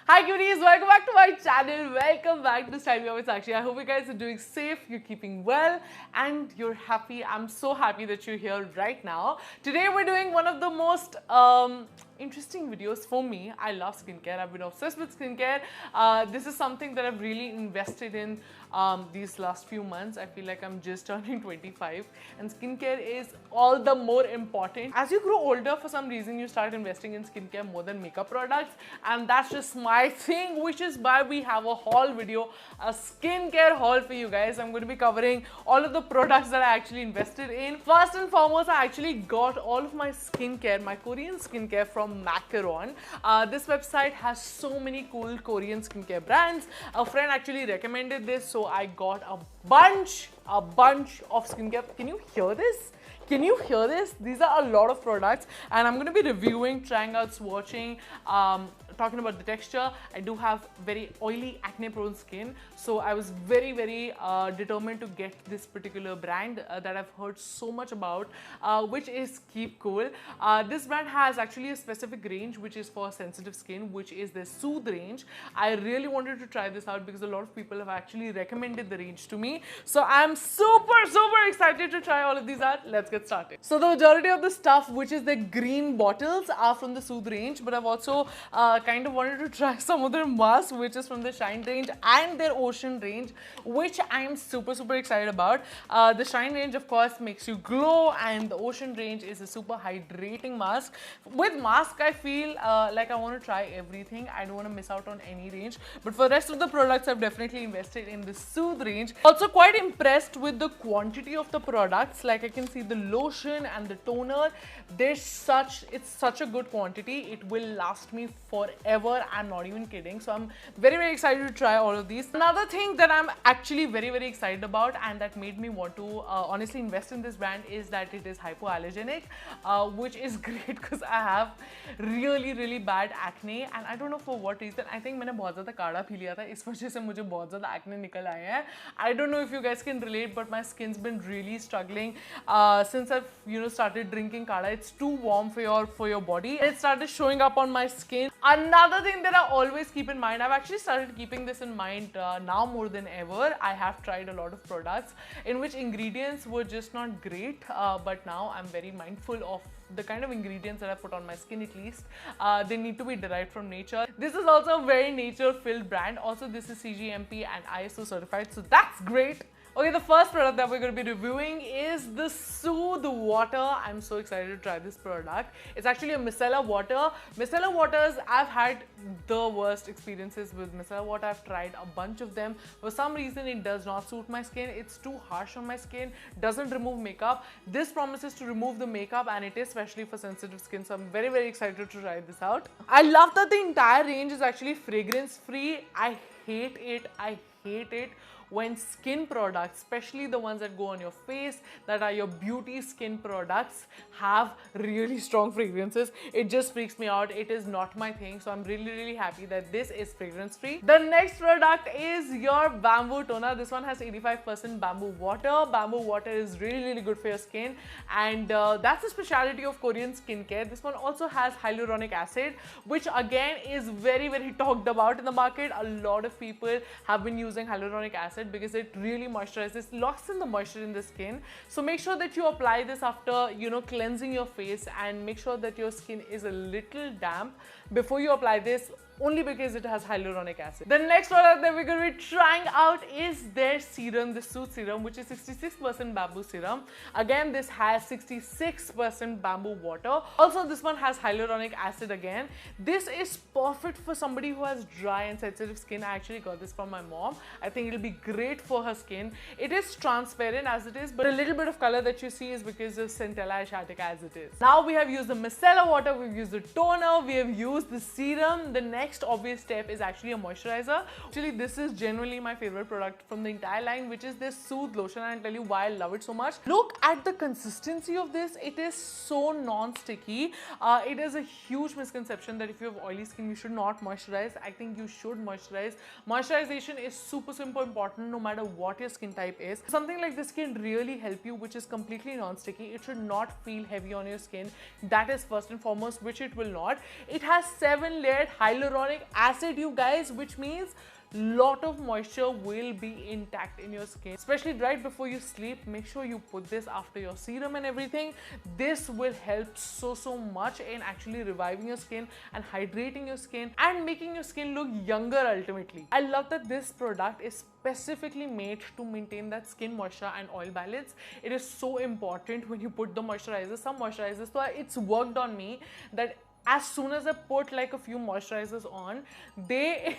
Hi cuties, welcome back to my channel. Welcome back. This time you're with Sakshi. I hope you guys are doing safe, you're keeping well, and you're happy. I'm so happy that you're here right now. Today we're doing one of the most interesting videos for me. I love skincare. I've been obsessed with skincare. This is something that I've really invested in these last few months. I feel like I'm just turning 25 and skincare is all the more important. As you grow older, for some reason you start investing in skincare more than makeup products, and that's just my thing, which is why we have a haul video, a skincare haul for you guys. I'm going to be covering all of the products that I actually invested in. First and foremost, I actually got all of my skincare, my Korean skincare from Macaron. This website has so many cool Korean skincare brands. A friend actually recommended this, so I got a bunch of skincare. Can you hear this? Can you hear this? These are a lot of products, and I'm going to be reviewing, trying out, swatching, talking about the texture. I do have very oily, acne-prone skin, so I was very determined to get this particular brand that I've heard so much about, which is Keep Cool. This brand has actually a specific range which is for sensitive skin, which is the Soothe range. I really wanted to try this out because a lot of people have actually recommended the range to me. So I'm super excited to try all of these out. Let's get started. So the majority of the stuff, which is the green bottles, are from the Soothe range, but I've also kind of wanted to try some of their masks, which is from the Shine range and their Ocean range, which I'm super excited about. The Shine range, of course, makes you glow, and the Ocean range is a super hydrating mask. With mask, I feel like I want to try everything. I don't want to miss out on any range, but for the rest of the products, I've definitely invested in the Soothe range. Also quite impressed with the quantity of the products. Like I can see the lotion and the toner. It's such a good quantity. It will last me forever. I'm not even kidding. So I'm very excited to try all of these. Another thing that I'm actually very excited about, and that made me want to honestly invest in this brand, is that it is hypoallergenic, which is great because I have really bad acne, and I don't know for what reason. I think मैंने बहुत ज़्यादा काढ़ा P लिया था, इस वजह से मुझे बहुत ज़्यादा acne निकल आए हैं. I don't know if you guys can relate, but my skin's been really struggling since I've started drinking kadha. It's too warm for your body. It started showing up on my skin. Another thing that I always keep in mind, I've actually started keeping this in mind now more than ever. I have tried a lot of products in which ingredients were just not great, but now I'm very mindful of the kind of ingredients that I put on my skin. At least they need to be derived from nature. This is also a very nature-filled brand. Also, this is CGMP and ISO certified, so that's great. Okay, the first product that we're going to be reviewing is the Soothe Water. I'm so excited to try this product. It's actually a micellar water. Micellar waters, I've had the worst experiences with micellar water. I've tried a bunch of them. For some reason, it does not suit my skin. It's too harsh on my skin, doesn't remove makeup. This promises to remove the makeup, and it is especially for sensitive skin. So I'm very excited to try this out. I love that the entire range is actually fragrance-free. I hate it when skin products, especially the ones that go on your face, that are your beauty skin products, have really strong fragrances. It just freaks me out. It is not my thing. So I'm really happy that this is fragrance free. The next product is your bamboo toner. This one has 85% bamboo water. Bamboo water is really good for your skin, and that's the specialty of Korean skincare. This one also has hyaluronic acid, which again is very talked about in the market. A lot of people have been using hyaluronic acid because it really moisturizes, locks in the moisture in the skin. So make sure that you apply this after cleansing your face, and make sure that your skin is a little damp before you apply this, only because it has hyaluronic acid. The next product that we're going to be trying out is their serum, the Soothe serum, which is 66% bamboo serum. Again, this has 66% bamboo water. Also, this one has hyaluronic acid again. This is perfect for somebody who has dry and sensitive skin. I actually got this from my mom. I think it'll be great for her skin. It is transparent as it is, but a little bit of color that you see is because of Centella asiatica as it is. Now we have used the micellar water, we've used the toner, we have used the serum. The next obvious step is actually a moisturizer. Actually, this is genuinely my favorite product from the entire line, which is this Soothe lotion. I'll tell you why I love it so much. Look at the consistency of this. It is so non-sticky. It is a huge misconception that if you have oily skin, you should not moisturize. I think you should moisturize. Moisturization is super important no matter what your skin type is. Something like this can really help you, which is completely non-sticky. It should not feel heavy on your skin. That is first and foremost, which it will not. It has 7-layered hyaluronic acid, you guys, which means lot of moisture will be intact in your skin, especially right before you sleep. Make sure you put this after your serum and everything. This will help so much in actually reviving your skin and hydrating your skin and making your skin look younger ultimately. I love that this product is specifically made to maintain that skin moisture and oil balance. It is so important when you put the moisturizer. Some moisturizers, so it's worked on me that as soon as I put like a few moisturizers on, they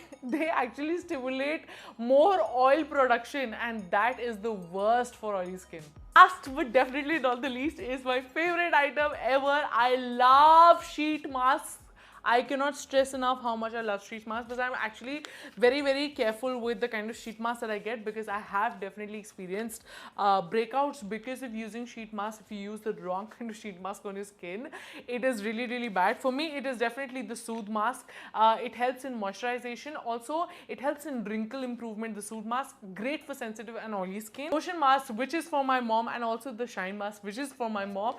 actually stimulate more oil production, and that is the worst for oily skin. Last but definitely not the least is my favorite item ever. I love sheet masks. I cannot stress enough how much I love sheet masks, because I'm actually very careful with the kind of sheet masks that I get, because I have definitely experienced breakouts because of using sheet masks. If you use the wrong kind of sheet mask on your skin, it is really bad. For me, it is definitely the Soothe mask. It helps in moisturization. Also, it helps in wrinkle improvement. The Soothe mask, great for sensitive and oily skin. Lotion mask, which is for my mom, and also the Shine mask, which is for my mom.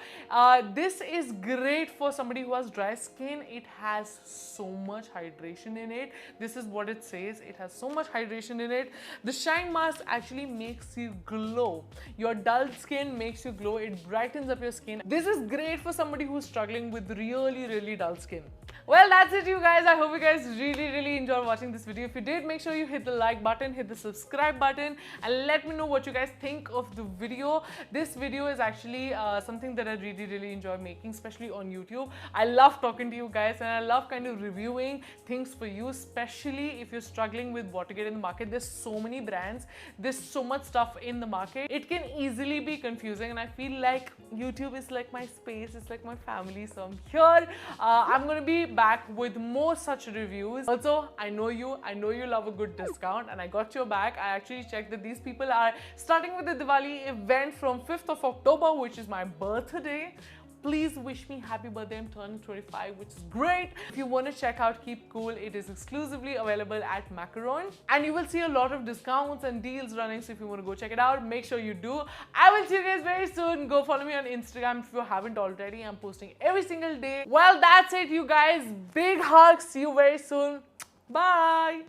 This is great for somebody who has dry skin. It has so much hydration in it. This is what it says. It has so much hydration in it. The Shine mask actually makes you glow. Your dull skin makes you glow. It brightens up your skin. This is great for somebody who's struggling with really dull skin. Well, that's it, you guys. I hope you guys really enjoyed watching this video. If you did, make sure you hit the like button, hit the subscribe button, and let me know what you guys think of the video. This video is actually something that I really enjoy making, especially on YouTube. I love talking to you guys, and I love kind of reviewing things for you, especially if you're struggling with what to get in the market. There's so many brands, there's so much stuff in the market. It can easily be confusing, and I feel like YouTube is like my space, it's like my family. So I'm here. I'm gonna be back with more such reviews. Also, I know you love a good discount, and I got your back. I actually checked that these people are starting with the Diwali event from 5th of October, which is my birthday. Please wish me happy birthday. I'm turning 25, which is great. If you want to check out Keep Cool, it is exclusively available at Macaron, and you will see a lot of discounts and deals running. So if you want to go check it out, make sure you do. I will see you guys very soon. Go follow me on Instagram if you haven't already. I'm posting every single day. Well, that's it, you guys. Big hugs. See you very soon. Bye.